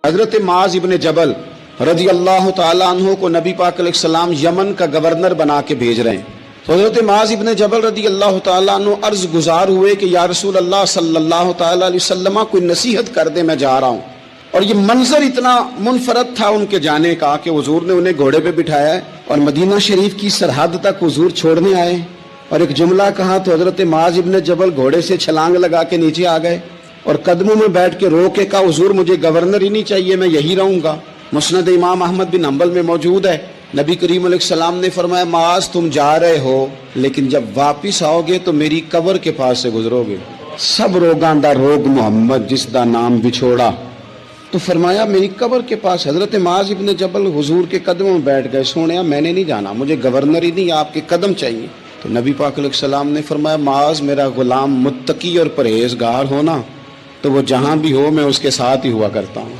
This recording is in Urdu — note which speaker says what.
Speaker 1: حضرت معاذ ابن جبل رضی اللہ تعالیٰ عنہ کو نبی پاک علیہ السلام یمن کا گورنر بنا کے بھیج رہے ہیں. تو حضرت معاذ ابن جبل رضی اللہ تعالیٰ عنہ عرض گزار ہوئے کہ یا رسول اللہ صلی اللہ تعالیٰ علیہ وسلم کوئی نصیحت کر دے، میں جا رہا ہوں. اور یہ منظر اتنا منفرد تھا ان کے جانے کا کہ حضور نے انہیں گھوڑے پہ بٹھایا ہے اور مدینہ شریف کی سرحد تک حضور چھوڑنے آئے اور ایک جملہ کہا تو حضرت معاذ ابن جبل گھوڑے سے چھلانگ لگا کے نیچے آ گئے اور قدموں میں بیٹھ کے رو کے کہا حضور مجھے گورنر ہی نہیں چاہیے، میں یہی رہوں گا. مسند امام احمد بن حنبل میں موجود ہے. نبی کریم علیہ السلام نے فرمایا معاذ تم جا رہے ہو لیکن جب واپس آؤ گے تو میری قبر کے پاس سے گزرو گے. سب روگاں دا روگ محمد جس دا نام بچھوڑا. تو فرمایا میری قبر کے پاس. حضرت معاذ ابن جبل حضور کے قدموں میں بیٹھ گئے، سونے میں نے نہیں جانا، مجھے گورنر ہی نہیں، آپ کے قدم چاہیے. تو نبی پاک علیہ السلام نے فرمایا معاذ میرا غلام متقی اور پرہیزگار ہونا تو وہ جہاں بھی ہو میں اس کے ساتھ ہی ہوا کرتا ہوں.